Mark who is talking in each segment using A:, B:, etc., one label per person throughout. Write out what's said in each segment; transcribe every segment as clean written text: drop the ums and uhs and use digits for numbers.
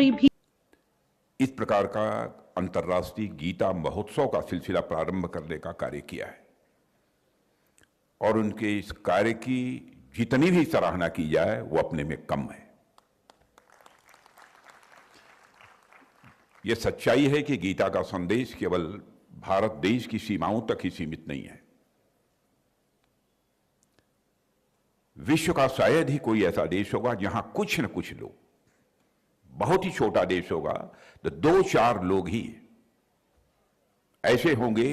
A: भी
B: इस प्रकार का अंतर्राष्ट्रीय गीता महोत्सव का सिलसिला प्रारंभ करने का कार्य किया है और उनके इस कार्य की जितनी भी सराहना की जाए वो अपने में कम है। यह सच्चाई है कि गीता का संदेश केवल भारत देश की सीमाओं तक ही सीमित नहीं है। विश्व का शायद ही कोई ऐसा देश होगा जहां कुछ न कुछ लोग, बहुत ही छोटा देश होगा तो 2-4 लोग ही ऐसे होंगे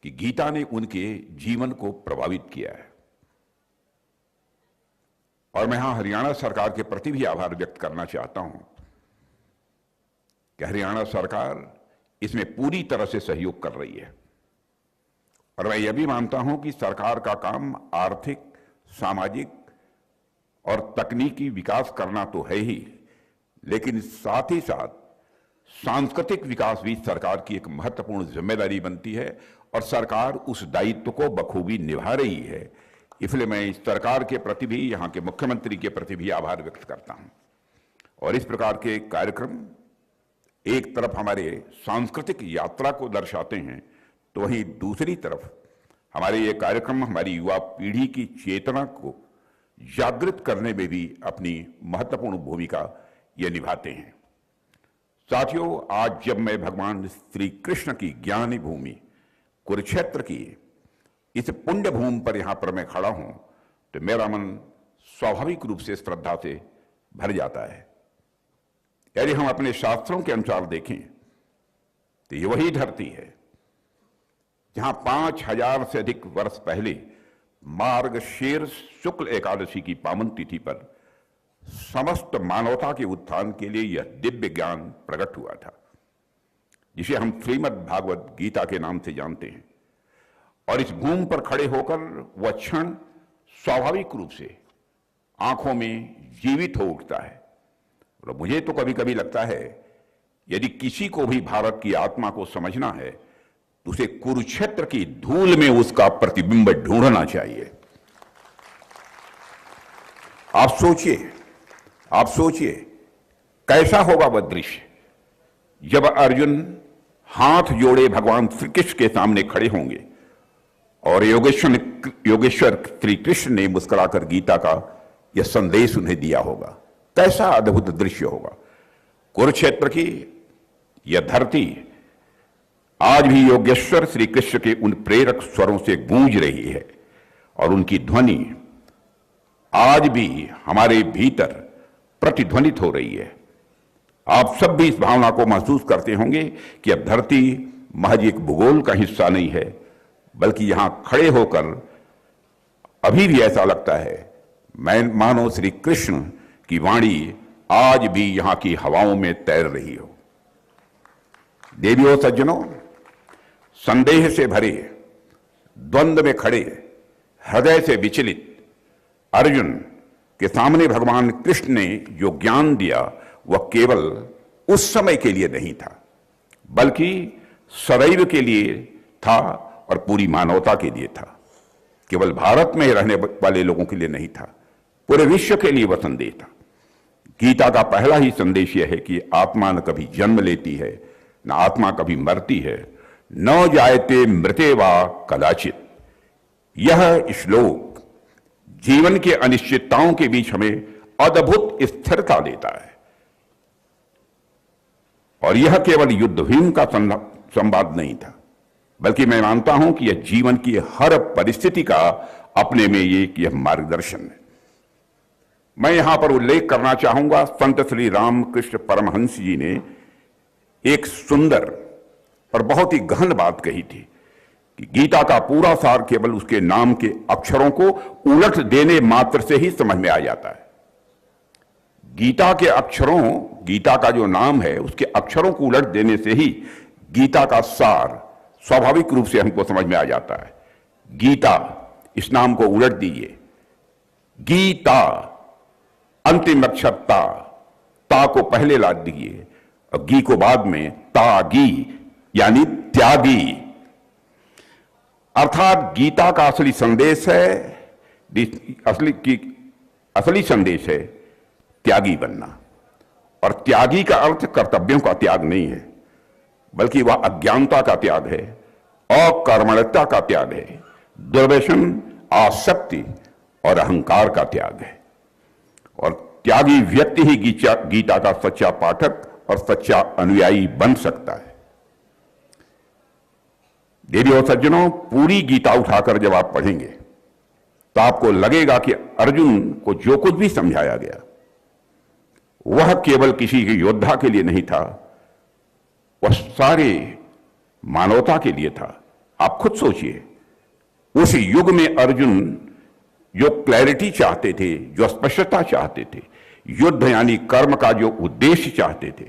B: कि गीता ने उनके जीवन को प्रभावित किया है। और मैं यहां हरियाणा सरकार के प्रति भी आभार व्यक्त करना चाहता हूं कि हरियाणा सरकार इसमें पूरी तरह से सहयोग कर रही है। और मैं यह भी मानता हूं कि सरकार का काम आर्थिक, सामाजिक और तकनीकी विकास करना तो है ही, लेकिन साथ ही साथ सांस्कृतिक विकास भी सरकार की एक महत्वपूर्ण जिम्मेदारी बनती है और सरकार उस दायित्व को बखूबी निभा रही है। इसलिए मैं इस सरकार के प्रति भी, यहां के मुख्यमंत्री के प्रति भी आभार व्यक्त करता हूं। और इस प्रकार के कार्यक्रम एक तरफ हमारे सांस्कृतिक यात्रा को दर्शाते हैं, तो वहीं दूसरी तरफ हमारे ये कार्यक्रम हमारी युवा पीढ़ी की चेतना को जागृत करने में भी अपनी महत्वपूर्ण भूमिका ये निभाते हैं। साथियों, आज जब मैं भगवान श्री कृष्ण की ज्ञानी भूमि कुरुक्षेत्र की इस पुण्य भूमि पर यहां पर मैं खड़ा हूं, तो मेरा मन स्वाभाविक रूप से श्रद्धा से भर जाता है। यदि हम अपने शास्त्रों के अनुसार देखें तो ये वही धरती है जहां 5000 से अधिक वर्ष पहले मार्गशीर्ष शुक्ल एकादशी की पावन तिथि पर समस्त मानवता के उत्थान के लिए यह दिव्य ज्ञान प्रकट हुआ था, जिसे हम श्रीमद् भागवत गीता के नाम से जानते हैं। और इस भूमि पर खड़े होकर वह क्षण स्वाभाविक रूप से आंखों में जीवित हो उठता है। और मुझे तो कभी कभी लगता है यदि किसी को भी भारत की आत्मा को समझना है तो उसे कुरुक्षेत्र की धूल में उसका प्रतिबिंब ढूंढना चाहिए। आप सोचिए कैसा होगा वह दृश्य जब अर्जुन हाथ जोड़े भगवान श्री कृष्ण के सामने खड़े होंगे और योगेश्वर श्री कृष्ण ने मुस्कुराकर गीता का यह संदेश उन्हें दिया होगा। कैसा अद्भुत दृश्य होगा। कुरुक्षेत्र की यह धरती आज भी योगेश्वर श्री कृष्ण के उन प्रेरक स्वरों से गूंज रही है और उनकी ध्वनि आज भी हमारे भीतर प्रतिध्वनित हो रही है। आप सब भी इस भावना को महसूस करते होंगे कि अब धरती महज एक भूगोल का हिस्सा नहीं है, बल्कि यहां खड़े होकर अभी भी ऐसा लगता है मैं मानो श्री कृष्ण की वाणी आज भी यहां की हवाओं में तैर रही हो। देवियों सज्जनों, संदेह से भरे, द्वंद्व में खड़े, हृदय से विचलित अर्जुन के सामने भगवान कृष्ण ने जो ज्ञान दिया वह केवल उस समय के लिए नहीं था, बल्कि सदैव के लिए था और पूरी मानवता के लिए था। केवल भारत में रहने वाले लोगों के लिए नहीं था, पूरे विश्व के लिए वह संदेश था। गीता का पहला ही संदेश यह है कि आत्मा न कभी जन्म लेती है, न आत्मा कभी मरती है, न जायते मृते वा कदाचित। यह श्लोक जीवन के अनिश्चितताओं के बीच हमें अद्भुत स्थिरता देता है। और यह केवल युद्ध भूमि का संवाद नहीं था, बल्कि मैं मानता हूं कि यह जीवन की हर परिस्थिति का अपने में यह मार्गदर्शन है। मैं यहां पर उल्लेख करना चाहूंगा, संत श्री रामकृष्ण परमहंस जी ने एक सुंदर और बहुत ही गहन बात कही थी कि गीता का पूरा सार केवल उसके नाम के अक्षरों को उलट देने मात्र से ही समझ में आ जाता है। गीता के अक्षरों, गीता का जो नाम है उसके अक्षरों को उलट देने से ही गीता का सार स्वाभाविक रूप से हमको समझ में आ जाता है। गीता, इस नाम को उलट दीजिए, गीता अंतिम अक्षर ता को पहले ला दीजिए और गी को बाद में, तागी यानी त्यागी। अर्थात गीता का असली संदेश है, असली संदेश है त्यागी बनना। और त्यागी का अर्थ कर्तव्यों का त्याग नहीं है, बल्कि वह अज्ञानता का त्याग है, अकर्मण्यता का त्याग है, दुर्व्यसन, आसक्ति और अहंकार का त्याग है। और त्यागी व्यक्ति ही गीता का सच्चा पाठक और सच्चा अनुयायी बन सकता है। देवी और सज्जनों, पूरी गीता उठाकर जब आप पढ़ेंगे तो आपको लगेगा कि अर्जुन को जो कुछ भी समझाया गया वह केवल किसी के योद्धा के लिए नहीं था, वह सारे मानवता के लिए था। आप खुद सोचिए, उस युग में अर्जुन जो क्लैरिटी चाहते थे, जो स्पष्टता चाहते थे, युद्ध यानी कर्म का जो उद्देश्य चाहते थे,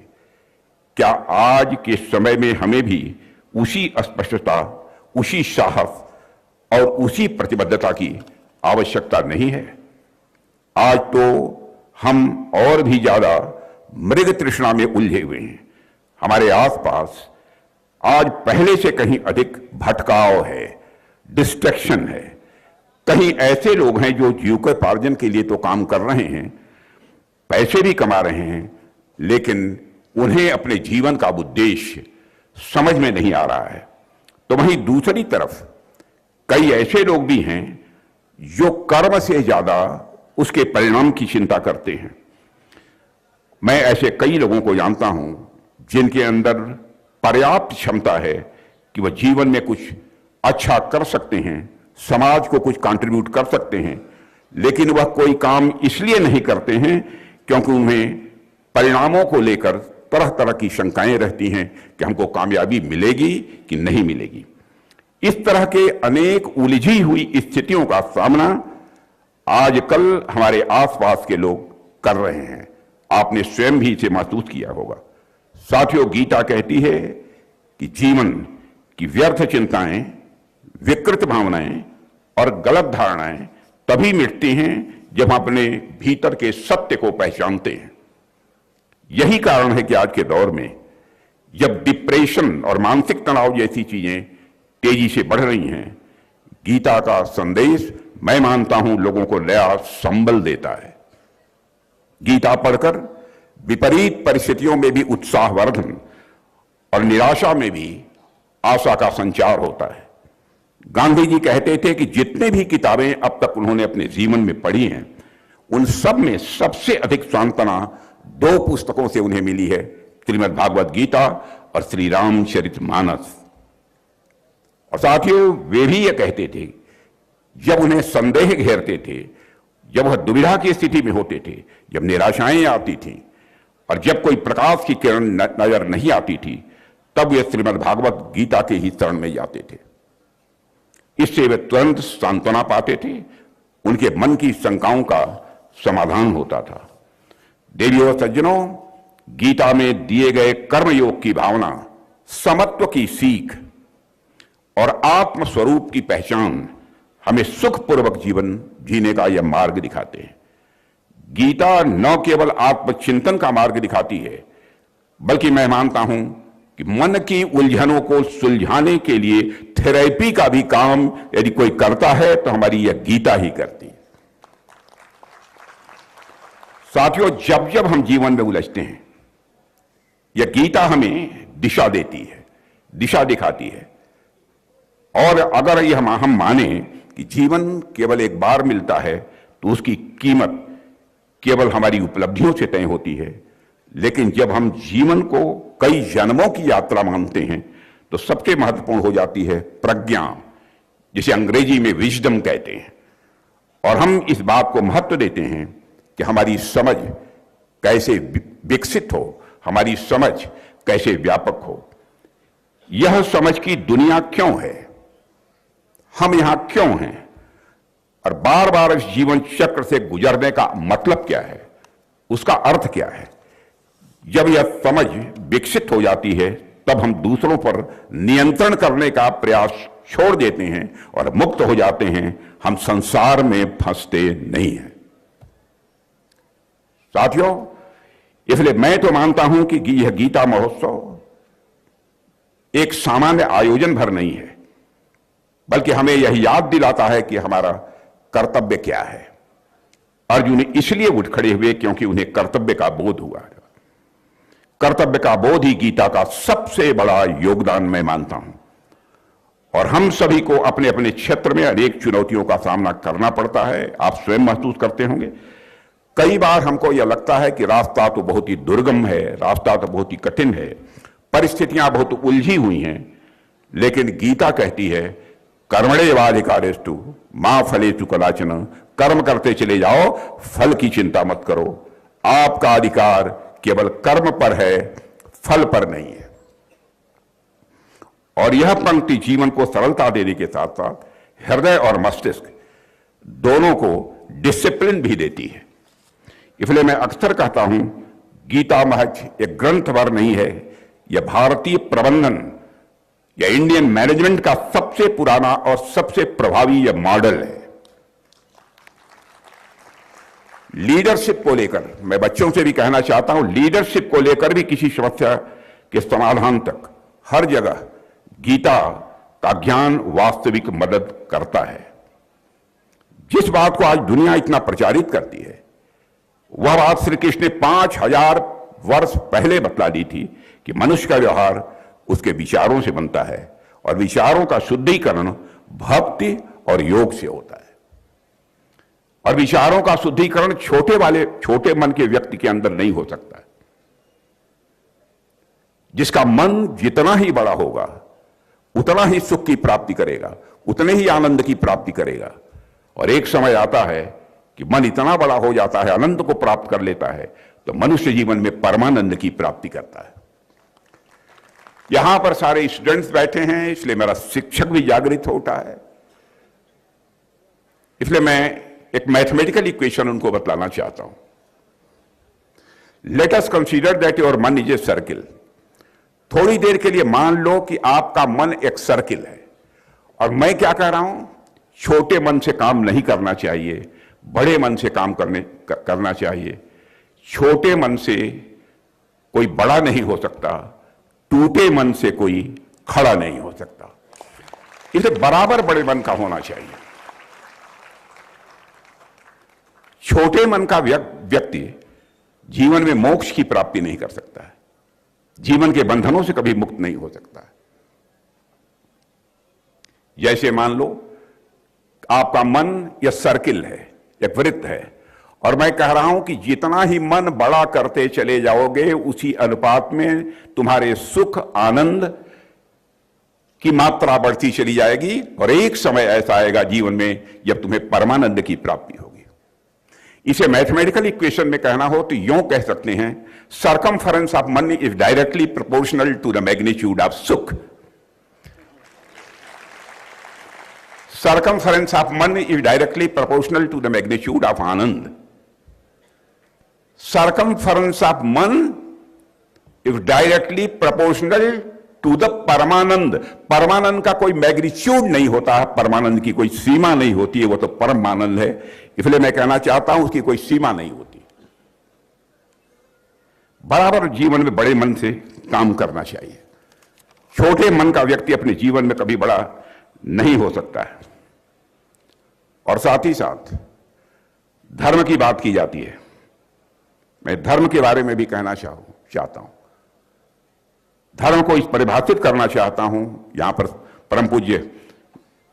B: क्या आज के समय में हमें भी उसी स्पष्टता, उसी साहस और उसी प्रतिबद्धता की आवश्यकता नहीं है? आज तो हम और भी ज्यादा मृग तृष्णा में उलझे हुए हैं। हमारे आसपास आज पहले से कहीं अधिक भटकाव है, डिस्ट्रैक्शन है। कहीं ऐसे लोग हैं जो जीविकोपार्जन के लिए तो काम कर रहे हैं, पैसे भी कमा रहे हैं, लेकिन उन्हें अपने जीवन का उद्देश्य समझ में नहीं आ रहा है। तो वहीं दूसरी तरफ कई ऐसे लोग भी हैं जो कर्म से ज्यादा उसके परिणाम की चिंता करते हैं। मैं ऐसे कई लोगों को जानता हूं जिनके अंदर पर्याप्त क्षमता है कि वह जीवन में कुछ अच्छा कर सकते हैं, समाज को कुछ कंट्रीब्यूट कर सकते हैं, लेकिन वह कोई काम इसलिए नहीं करते हैं क्योंकि उन्हें परिणामों को लेकर तरह तरह की शंकाएं रहती हैं कि हमको कामयाबी मिलेगी कि नहीं मिलेगी। इस तरह के अनेक उलझी हुई स्थितियों का सामना आजकल हमारे आसपास के लोग कर रहे हैं। आपने स्वयं भी इसे महसूस किया होगा। साथियों, गीता कहती है कि जीवन की व्यर्थ चिंताएं, विकृत भावनाएं और गलत धारणाएं तभी मिटती हैं जब हम अपने भीतर के सत्य को पहचानते हैं। यही कारण है कि आज के दौर में जब डिप्रेशन और मानसिक तनाव जैसी चीजें तेजी से बढ़ रही हैं, गीता का संदेश मैं मानता हूं लोगों को नया संबल देता है। गीता पढ़कर विपरीत परिस्थितियों में भी उत्साहवर्धन और निराशा में भी आशा का संचार होता है। गांधी जी कहते थे कि जितने भी किताबें अब तक उन्होंने अपने जीवन में पढ़ी हैं, उन सब में सबसे अधिक सांत्वना दो पुस्तकों से उन्हें मिली है, श्रीमद् भागवत गीता और श्री रामचरितमानस। और साथियों, वे भी यह कहते थे जब उन्हें संदेह घेरते थे, जब वह दुविधा की स्थिति में होते थे, जब निराशाएं आती थीं और जब कोई प्रकाश की किरण नजर नहीं आती थी, तब वे श्रीमद् भागवत गीता के ही शरण में जाते थे। इससे वे तुरंत सांत्वना पाते थे, उनके मन की शंकाओं का समाधान होता था। देवियों और सज्जनों, गीता में दिए गए कर्मयोग की भावना, समत्व की सीख और आत्म स्वरूप की पहचान हमें सुखपूर्वक जीवन जीने का यह मार्ग दिखाते हैं। गीता न केवल आत्मचिंतन का मार्ग दिखाती है, बल्कि मैं मानता हूं कि मन की उलझनों को सुलझाने के लिए थेरेपी का भी काम यदि कोई करता है तो हमारी यह गीता ही करती है। साथियों, जब जब हम जीवन में उलझते हैं, यह गीता हमें दिशा देती है, दिशा दिखाती है। और अगर यह हम माने कि जीवन केवल एक बार मिलता है तो उसकी कीमत केवल हमारी उपलब्धियों से तय होती है, लेकिन जब हम जीवन को कई जन्मों की यात्रा मानते हैं तो सबसे महत्वपूर्ण हो जाती है प्रज्ञा, जिसे अंग्रेजी में विजडम कहते हैं। और हम इस बात को महत्व देते हैं कि हमारी समझ कैसे विकसित हो, हमारी समझ कैसे व्यापक हो। यह समझ की दुनिया क्यों है, हम यहां क्यों हैं, और बार बार इस जीवन चक्र से गुजरने का मतलब क्या है, उसका अर्थ क्या है। जब यह समझ विकसित हो जाती है तब हम दूसरों पर नियंत्रण करने का प्रयास छोड़ देते हैं और मुक्त हो जाते हैं। हम संसार में फंसते नहीं हैं। साथियों, इसलिए मैं तो मानता हूं कि यह गीता महोत्सव एक सामान्य आयोजन भर नहीं है, बल्कि हमें यह याद दिलाता है कि हमारा कर्तव्य क्या है। अर्जुन इसलिए उठ खड़े हुए क्योंकि उन्हें कर्तव्य का बोध हुआ। कर्तव्य का बोध ही गीता का सबसे बड़ा योगदान मैं मानता हूं। और हम सभी को अपने अपने क्षेत्र में अनेक चुनौतियों का सामना करना पड़ता है। आप स्वयं महसूस करते होंगे, कई बार हमको यह लगता है कि रास्ता तो बहुत ही दुर्गम है, रास्ता तो बहुत ही कठिन है, परिस्थितियां बहुत उलझी हुई हैं। लेकिन गीता कहती है कर्मण्येवाधिकारस्तु मा फलेषु कदाचन, कर्म करते चले जाओ, फल की चिंता मत करो। आपका अधिकार केवल कर्म पर है, फल पर नहीं है। और यह पंक्ति जीवन को सरलता देने के साथ साथ हृदय और मस्तिष्क दोनों को डिसिप्लिन भी देती है। इसलिए मैं अक्सर कहता हूं, गीता महज एक ग्रंथ भर नहीं है, यह भारतीय प्रबंधन या इंडियन मैनेजमेंट का सबसे पुराना और सबसे प्रभावी यह मॉडल है। लीडरशिप को लेकर मैं बच्चों से भी कहना चाहता हूं, लीडरशिप को लेकर भी किसी समस्या के समाधान तक हर जगह गीता का ज्ञान वास्तविक मदद करता है। जिस बात को आज दुनिया इतना प्रचारित करती है, वह बात श्री कृष्ण ने 5000 वर्ष पहले बतला दी थी कि मनुष्य का व्यवहार उसके विचारों से बनता है और विचारों का शुद्धिकरण भक्ति और योग से होता है। और विचारों का शुद्धिकरण छोटे मन के व्यक्ति के अंदर नहीं हो सकता है। जिसका मन जितना ही बड़ा होगा उतना ही सुख की प्राप्ति करेगा, उतने ही आनंद की प्राप्ति करेगा। और एक समय आता है कि मन इतना बड़ा हो जाता है, आनंद को प्राप्त कर लेता है, तो मनुष्य जीवन में परमानंद की प्राप्ति करता है। यहां पर सारे स्टूडेंट्स बैठे हैं, इसलिए मेरा शिक्षक भी जागृत होता है। इसलिए मैं एक मैथमेटिकल इक्वेशन उनको बतलाना चाहता हूं। Let us consider that your मन इज ए सर्किल। थोड़ी देर के लिए मान लो कि आपका मन एक सर्किल है, और मैं क्या कह रहा हूं, छोटे मन से काम नहीं करना चाहिए, बड़े मन से काम करना चाहिए। छोटे मन से कोई बड़ा नहीं हो सकता, टूटे मन से कोई खड़ा नहीं हो सकता। इसे बराबर बड़े मन का होना चाहिए। छोटे मन का व्यक्ति जीवन में मोक्ष की प्राप्ति नहीं कर सकता है, जीवन के बंधनों से कभी मुक्त नहीं हो सकता है। जैसे मान लो आपका मन यह सर्किल है, एक वृत्त है, और मैं कह रहा हूं कि जितना ही मन बड़ा करते चले जाओगे उसी अनुपात में तुम्हारे सुख आनंद की मात्रा बढ़ती चली जाएगी। और एक समय ऐसा आएगा जीवन में जब तुम्हें परमानंद की प्राप्ति होगी। इसे मैथमेटिकल इक्वेशन में कहना हो तो यूं कह सकते हैं, सर्कमफरेंस ऑफ मन is directly proportional to the magnitude of सुख। Circumference of man is directly proportional to the magnitude of Anand. Circumference of man is directly proportional to the परमानंद। परमानंद का कोई मैग्नीट्यूड नहीं होता है, परमानंद की कोई सीमा नहीं होती है, वो तो परमानंद है। इसलिए मैं कहना चाहता हूं उसकी कोई सीमा नहीं होती। बराबर जीवन में बड़े मन से काम करना चाहिए। छोटे मन का व्यक्ति अपने जीवन में कभी बड़ा नहीं हो सकता है। और साथ ही साथ धर्म की बात की जाती है। मैं धर्म के बारे में भी कहना चाहता हूं, धर्म को इस परिभाषित करना चाहता हूं। यहां पर परम पूज्य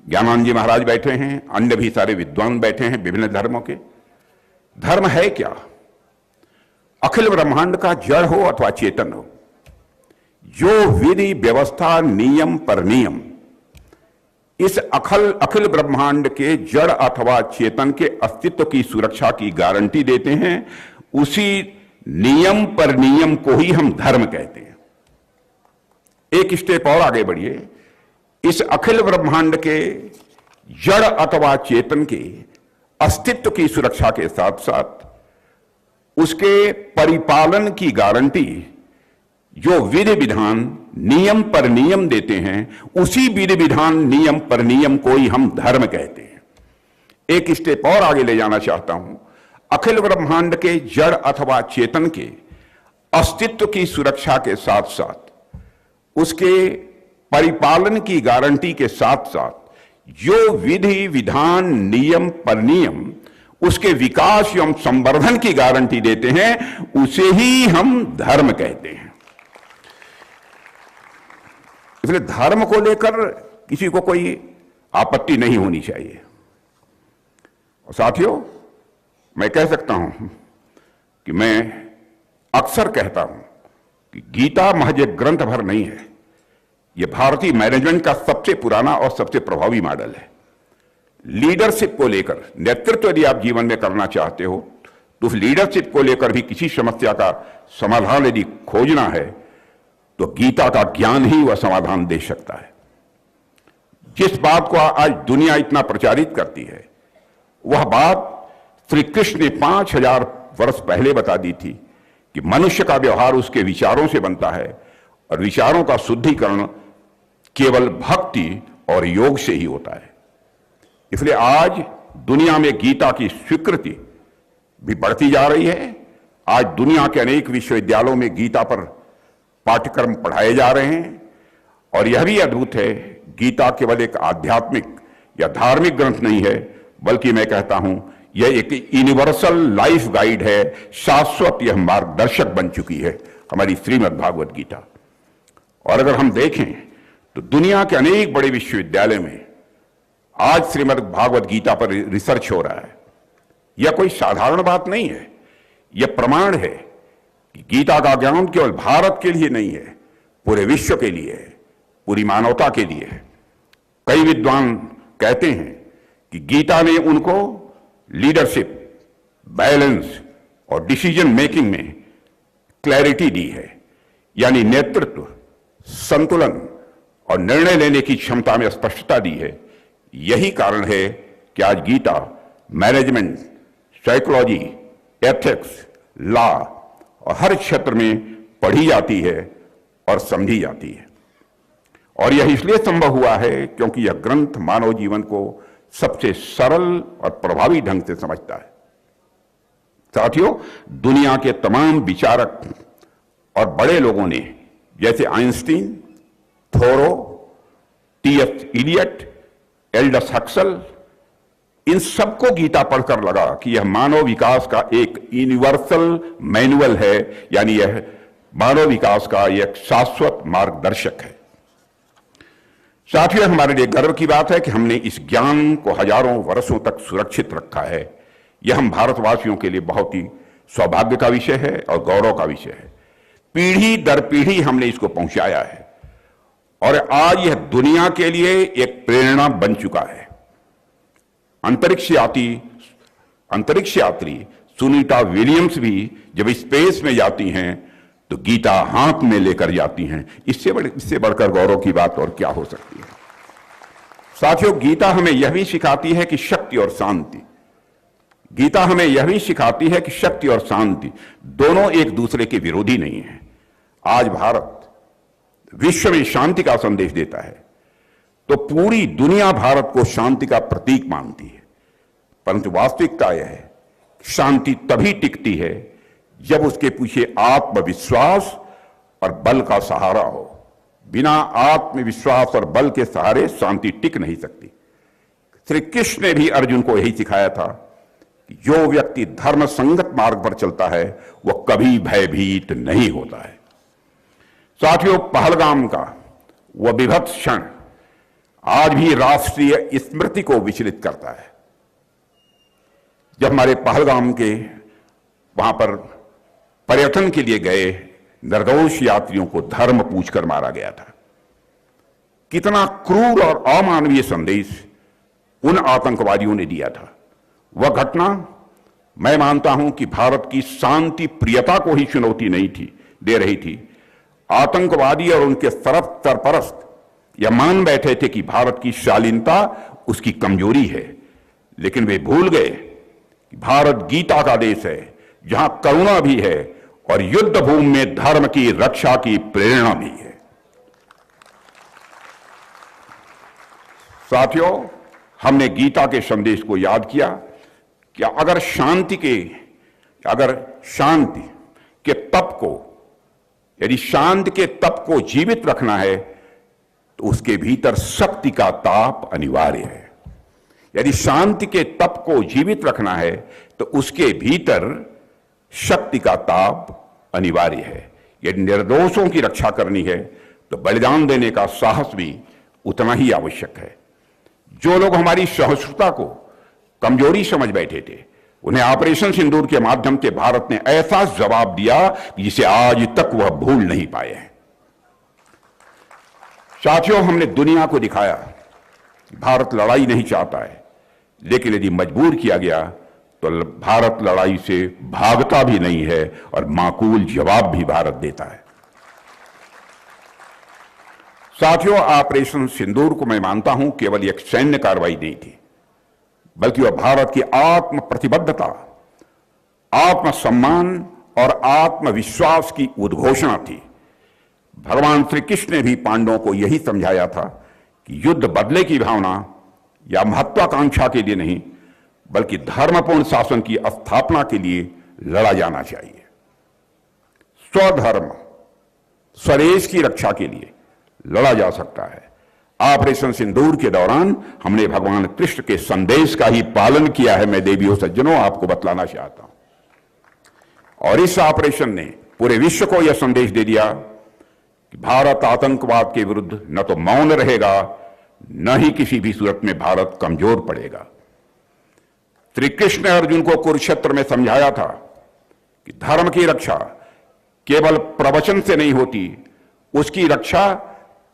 B: ज्ञानानंद जी महाराज बैठे हैं, अन्य भी सारे विद्वान बैठे हैं विभिन्न धर्मों के। धर्म है क्या? अखिल ब्रह्मांड का जड़ हो अथवा चेतन हो, जो विधि व्यवस्था नियम पर नियम इस अखिल ब्रह्मांड के जड़ अथवा चेतन के अस्तित्व की सुरक्षा की गारंटी देते हैं, उसी नियम पर नियम को ही हम धर्म कहते हैं। एक स्टेप और आगे बढ़िए, इस अखिल ब्रह्मांड के जड़ अथवा चेतन के अस्तित्व की सुरक्षा के साथ साथ उसके परिपालन की गारंटी जो विधि विधान नियम पर नियम देते हैं, उसी विधि विधान नियम पर नियम को ही हम धर्म कहते हैं। एक स्टेप और आगे ले जाना चाहता हूं, अखिल ब्रह्मांड के जड़ अथवा चेतन के अस्तित्व की सुरक्षा के साथ साथ उसके परिपालन की गारंटी के साथ साथ जो विधि विधान नियम पर नियम उसके विकास एवं संवर्धन की गारंटी देते हैं, उसे ही हम धर्म कहते हैं। इसलिए धर्म को लेकर किसी को कोई आपत्ति नहीं होनी चाहिए। और साथियों, मैं कह सकता हूं कि मैं अक्सर कहता हूं कि गीता महज एक ग्रंथ भर नहीं है, यह भारतीय मैनेजमेंट का सबसे पुराना और सबसे प्रभावी मॉडल है। लीडरशिप को लेकर, नेतृत्व यदि आप जीवन में करना चाहते हो तो उस लीडरशिप को लेकर भी किसी समस्या का समाधान यदि खोजना है तो गीता का ज्ञान ही वह समाधान दे सकता है। जिस बात को आज दुनिया इतना प्रचारित करती है, वह बात श्री कृष्ण ने 5000 वर्ष पहले बता दी थी कि मनुष्य का व्यवहार उसके विचारों से बनता है और विचारों का शुद्धिकरण केवल भक्ति और योग से ही होता है। इसलिए आज दुनिया में गीता की स्वीकृति भी बढ़ती जा रही है। आज दुनिया के अनेक विश्वविद्यालयों में गीता पर पाठ्यक्रम पढ़ाए जा रहे हैं और यह भी अद्भुत है, गीता केवल एक आध्यात्मिक या धार्मिक ग्रंथ नहीं है, बल्कि मैं कहता हूं यह एक यूनिवर्सल लाइफ गाइड है, शाश्वत यह मार्गदर्शक बन चुकी है हमारी श्रीमद् भागवत गीता। और अगर हम देखें तो दुनिया के अनेक बड़े विश्वविद्यालय में आज श्रीमद् भागवत गीता पर रिसर्च हो रहा है। यह कोई साधारण बात नहीं है, यह प्रमाण है कि गीता का ज्ञान केवल भारत के लिए नहीं है, पूरे विश्व के लिए है, पूरी मानवता के लिए है। कई विद्वान कहते हैं कि गीता ने उनको लीडरशिप, बैलेंस और डिसीजन मेकिंग में क्लैरिटी दी है, यानी नेतृत्व, संतुलन और निर्णय लेने की क्षमता में स्पष्टता दी है। यही कारण है कि आज Gita management, psychology, ethics, law और हर क्षेत्र में पढ़ी जाती है और समझी जाती है। और यह इसलिए संभव हुआ है क्योंकि यह ग्रंथ मानव जीवन को सबसे सरल और प्रभावी ढंग से समझता है। साथियों, दुनिया के तमाम विचारक और बड़े लोगों ने, जैसे आइंस्टीन, थोरो, टी.एस. इलियट, एल्डस हक्सल, इन सबको गीता पढ़कर लगा कि यह मानव विकास का एक यूनिवर्सल मैनुअल है, यानी यह मानव विकास का एक शाश्वत मार्गदर्शक है। साथियों, हमारे लिए गर्व की बात है कि हमने इस ज्ञान को हजारों वर्षों तक सुरक्षित रखा है। यह हम भारतवासियों के लिए बहुत ही सौभाग्य का विषय है और गौरव का विषय है। पीढ़ी दर पीढ़ी हमने इसको पहुंचाया है और आज यह दुनिया के लिए एक प्रेरणा बन चुका है। अंतरिक्ष यात्री सुनीता विलियम्स भी जब स्पेस में जाती हैं तो गीता हाथ में लेकर जाती हैं। इससे बढ़कर गौरव की बात और क्या हो सकती है। साथियों, गीता हमें यह भी सिखाती है कि शक्ति और शांति, गीता हमें यह भी सिखाती है कि शक्ति और शांति दोनों एक दूसरे के विरोधी नहीं है। आज भारत विश्व में शांति का संदेश देता है तो पूरी दुनिया भारत को शांति का प्रतीक मानती है, परंतु वास्तविकता यह है शांति तभी टिकती है जब उसके पीछे आत्मविश्वास और बल का सहारा हो। बिना आत्मविश्वास और बल के सहारे शांति टिक नहीं सकती। श्री कृष्ण ने भी अर्जुन को यही सिखाया था कि जो व्यक्ति धर्म संगत मार्ग पर चलता है वह कभी भयभीत नहीं होता है। साथियों, पहलगाम का वह विभत्स क्षण आज भी राष्ट्रीय स्मृति को विचलित करता है। जब हमारे पहलगाम के वहां पर पर्यटन के लिए गए निर्दोष यात्रियों को धर्म पूछकर मारा गया था। कितना क्रूर और अमानवीय संदेश उन आतंकवादियों ने दिया था। वह घटना मैं मानता हूं कि भारत की शांति प्रियता को ही चुनौती नहीं थी दे रही थी। आतंकवादी और उनके सरपरस्त यह मान बैठे थे कि भारत की शालीनता उसकी कमजोरी है, लेकिन वे भूल गए कि भारत गीता का देश है जहां करुणा भी है और युद्ध भूमि में धर्म की रक्षा की प्रेरणा भी है। साथियों, हमने गीता के संदेश को याद किया कि अगर शांति के तप को, यदि शांति के तप को जीवित रखना है तो उसके भीतर शक्ति का ताप अनिवार्य है। यदि शांति के तप को जीवित रखना है तो उसके भीतर शक्ति का ताप अनिवार्य है। यदि निर्दोषों की रक्षा करनी है तो बलिदान देने का साहस भी उतना ही आवश्यक है। जो लोग हमारी सहिष्णुता को कमजोरी समझ बैठे थे, उन्हें ऑपरेशन सिंदूर के माध्यम से भारत ने ऐसा जवाब दिया जिसे आज तक वह भूल नहीं पाए हैं। साथियों, हमने दुनिया को दिखाया भारत लड़ाई नहीं चाहता है, लेकिन यदि मजबूर किया गया तो भारत लड़ाई से भागता भी नहीं है और माकूल जवाब भी भारत देता है। साथियों, ऑपरेशन सिंदूर को मैं मानता हूं केवल एक सैन्य कार्रवाई नहीं थी, बल्कि वह भारत की आत्म प्रतिबद्धता, आत्मसम्मान और आत्मविश्वास की उद्घोषणा थी। भगवान श्री कृष्ण ने भी पांडवों को यही समझाया था कि युद्ध बदले की भावना या महत्वाकांक्षा के लिए नहीं, बल्कि धर्मपूर्ण शासन की स्थापना के लिए लड़ा जाना चाहिए। स्वधर्म, स्वदेश की रक्षा के लिए लड़ा जा सकता है। ऑपरेशन सिंदूर के दौरान हमने भगवान कृष्ण के संदेश का ही पालन किया है, मैं देवियों सज्जनों आपको बतलाना चाहता हूं। और इस ऑपरेशन ने पूरे विश्व को यह संदेश दे दिया कि भारत आतंकवाद के विरुद्ध न तो मौन रहेगा, न ही किसी भी सूरत में भारत कमजोर पड़ेगा। श्री कृष्ण ने अर्जुन को कुरुक्षेत्र में समझाया था कि धर्म की रक्षा केवल प्रवचन से नहीं होती, उसकी रक्षा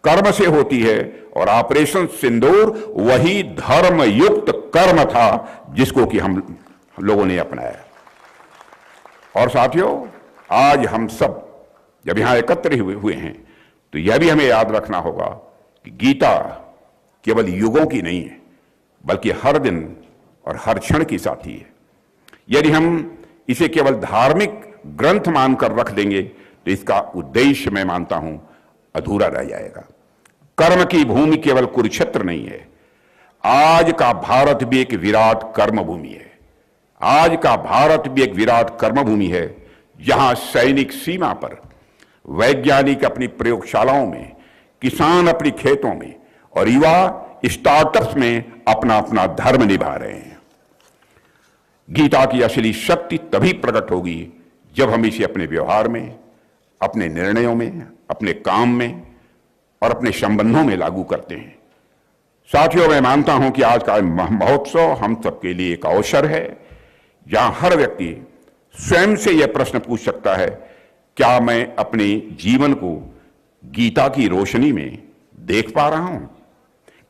B: कर्म से होती है। और ऑपरेशन सिंदूर वही धर्म युक्त कर्म था जिसको कि हम लोगों ने अपनाया। और साथियों, आज हम सब जब यहां एकत्र हुए हैं तो यह भी हमें याद रखना होगा कि गीता केवल युगों की नहीं है, बल्कि हर दिन और हर क्षण की साथी है। यदि हम इसे केवल धार्मिक ग्रंथ मानकर रख देंगे तो इसका उद्देश्य मैं मानता हूं अधूरा रह जाएगा। कर्म की भूमि केवल कुरुक्षेत्र नहीं है, आज का भारत भी एक विराट कर्म भूमि है। आज का भारत भी एक विराट कर्म भूमि है, जहां सैनिक सीमा पर, वैज्ञानिक अपनी प्रयोगशालाओं में, किसान अपनी खेतों में और युवा स्टार्टअप्स में अपना अपना धर्म निभा रहे हैं। गीता की असली शक्ति तभी प्रकट होगी जब हम इसे अपने व्यवहार में, अपने निर्णयों में, अपने काम में और अपने संबंधों में लागू करते हैं। साथियों, मैं मानता हूं कि आज का महोत्सव हम सबके लिए एक अवसर है जहां हर व्यक्ति स्वयं से यह प्रश्न पूछ सकता है, क्या मैं अपने जीवन को गीता की रोशनी में देख पा रहा हूं?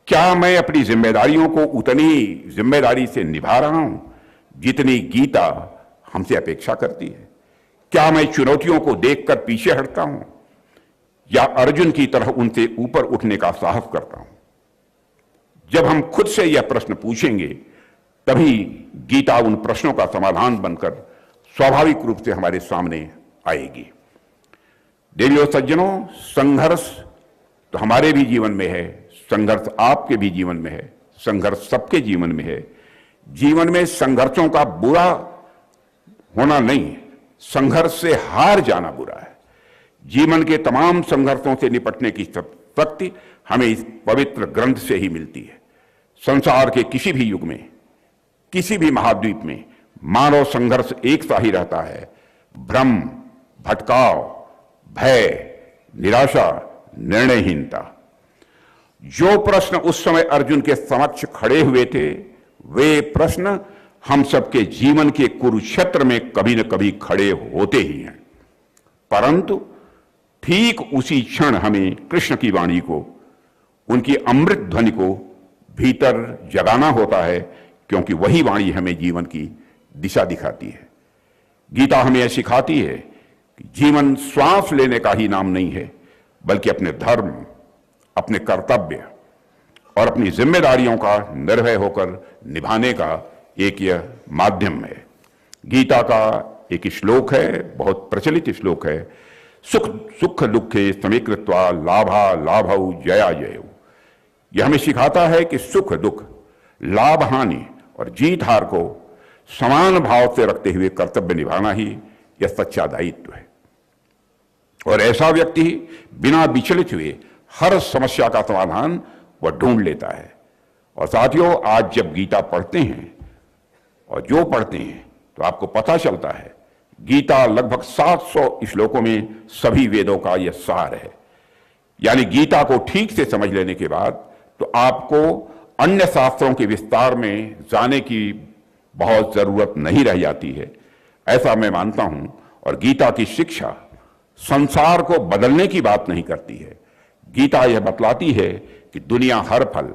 B: क्या मैं अपनी जिम्मेदारियों को उतनी जिम्मेदारी से निभा रहा हूं जितनी गीता हमसे अपेक्षा करती है? क्या मैं चुनौतियों को देखकर पीछे हटता हूं या अर्जुन की तरह उनसे ऊपर उठने का साहस करता हूं? जब हम खुद से यह प्रश्न पूछेंगे तभी गीता उन प्रश्नों का समाधान बनकर स्वाभाविक रूप से हमारे सामने आएगी। देवियों सज्जनों, संघर्ष तो हमारे भी जीवन में है, संघर्ष आपके भी जीवन में है, संघर्ष सबके जीवन में है। जीवन में संघर्षों का बुरा होना नहीं, संघर्ष से हार जाना बुरा है। जीवन के तमाम संघर्षों से निपटने की शक्ति हमें इस पवित्र ग्रंथ से ही मिलती है। संसार के किसी भी युग में, किसी भी महाद्वीप में मानव संघर्ष एक सा ही रहता है। भ्रम, भटकाव, भय, निराशा, निर्णयहीनता। जो प्रश्न उस समय अर्जुन के समक्ष खड़े हुए थे, वे प्रश्न हम सबके जीवन के कुरुक्षेत्र में कभी न कभी खड़े होते ही हैं। परंतु ठीक उसी क्षण हमें कृष्ण की वाणी को, उनकी अमृत ध्वनि को भीतर जगाना होता है, क्योंकि वही वाणी हमें जीवन की दिशा दिखाती है। गीता हमें यह सिखाती है कि जीवन श्वास लेने का ही नाम नहीं है, बल्कि अपने धर्म, अपने कर्तव्य और अपनी जिम्मेदारियों का निर्भय होकर निभाने का एक यह माध्यम है। गीता का एक श्लोक है, बहुत प्रचलित श्लोक है, सुख दुखे समीकृत्वा लाभा लाभौ जया जयौ। यह हमें सिखाता है कि सुख दुख, लाभ हानि और जीत हार को समान भाव से रखते हुए कर्तव्य निभाना ही यह सच्चा दायित्व है। और ऐसा व्यक्ति बिना विचलित हुए हर समस्या का समाधान वह ढूंढ लेता है। और साथियों, आज जब गीता पढ़ते हैं और जो पढ़ते हैं तो आपको पता चलता है गीता लगभग 700 श्लोकों में सभी वेदों का यह सार है। यानी गीता को ठीक से समझ लेने के बाद तो आपको अन्य शास्त्रों के विस्तार में जाने की बहुत जरूरत नहीं रह जाती है, ऐसा मैं मानता हूं। और गीता की शिक्षा संसार को बदलने की बात नहीं करती है। गीता यह बतलाती है कि दुनिया हर पल,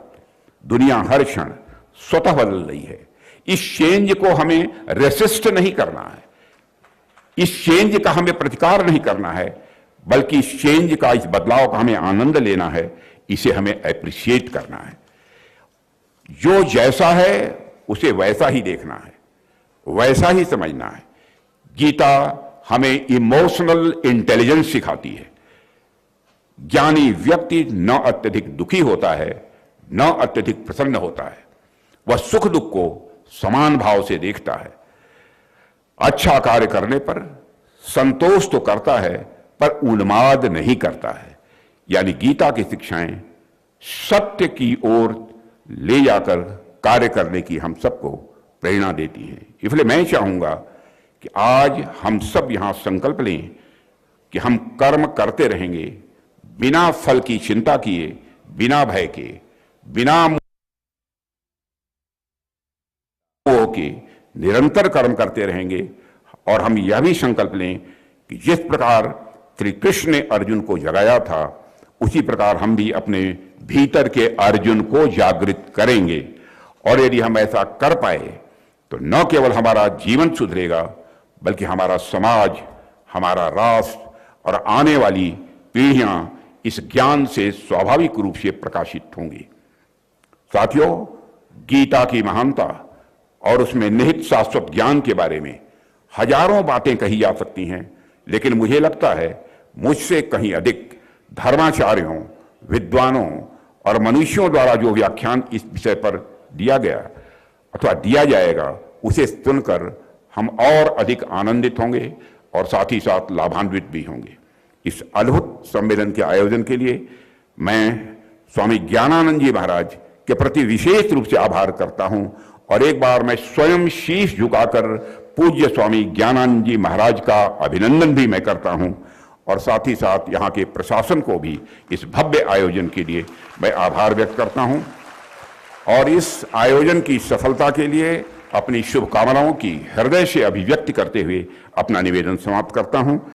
B: दुनिया हर क्षण स्वतः बदल रही है। इस चेंज को हमें रेसिस्ट नहीं करना है, इस चेंज का हमें प्रतिकार नहीं करना है, बल्कि इस चेंज का, इस बदलाव का हमें आनंद लेना है, इसे हमें अप्रिशिएट करना है। जो जैसा है उसे वैसा ही देखना है, वैसा ही समझना है। गीता हमें इमोशनल इंटेलिजेंस सिखाती है। ज्ञानी व्यक्ति न अत्यधिक दुखी होता है, न अत्यधिक प्रसन्न होता है। वह सुख दुख को समान भाव से देखता है। अच्छा कार्य करने पर संतोष तो करता है, पर उन्माद नहीं करता है। यानी गीता की शिक्षाएं सत्य की ओर ले जाकर कार्य करने की हम सबको प्रेरणा देती हैं। इसलिए मैं चाहूंगा कि आज हम सब यहां संकल्प लें कि हम कर्म करते रहेंगे, बिना फल की चिंता किए, बिना भय के, बिना मोह के निरंतर कर्म करते रहेंगे। और हम यह भी संकल्प लें कि जिस प्रकार श्री कृष्ण ने अर्जुन को जगाया था, उसी प्रकार हम भी अपने भीतर के अर्जुन को जागृत करेंगे। और यदि हम ऐसा कर पाए तो न केवल हमारा जीवन सुधरेगा, बल्कि हमारा समाज, हमारा राष्ट्र और आने वाली पीढ़ियां इस ज्ञान से स्वाभाविक रूप से प्रकाशित होंगी। साथियों, गीता की महानता और उसमें निहित शाश्वत ज्ञान के बारे में हजारों बातें कही जा सकती हैं, लेकिन मुझे लगता है मुझसे कहीं अधिक धर्माचार्यों, विद्वानों और मनुष्यों द्वारा जो व्याख्यान इस विषय पर दिया गया अथवा दिया जाएगा, उसे सुनकर हम और अधिक आनंदित होंगे और साथ ही साथ लाभान्वित भी होंगे। इस अद्भुत सम्मेलन के आयोजन के लिए मैं स्वामी ज्ञानानंद जी महाराज के प्रति विशेष रूप से आभार करता हूं। और एक बार मैं स्वयं शीश झुकाकर पूज्य स्वामी ज्ञानानंद जी महाराज का अभिनंदन भी मैं करता हूं। और साथ ही साथ यहाँ के प्रशासन को भी इस भव्य आयोजन के लिए मैं आभार व्यक्त करता हूं। और इस आयोजन की सफलता के लिए अपनी शुभकामनाओं की हृदय से अभिव्यक्ति करते हुए अपना निवेदन समाप्त करता हूं।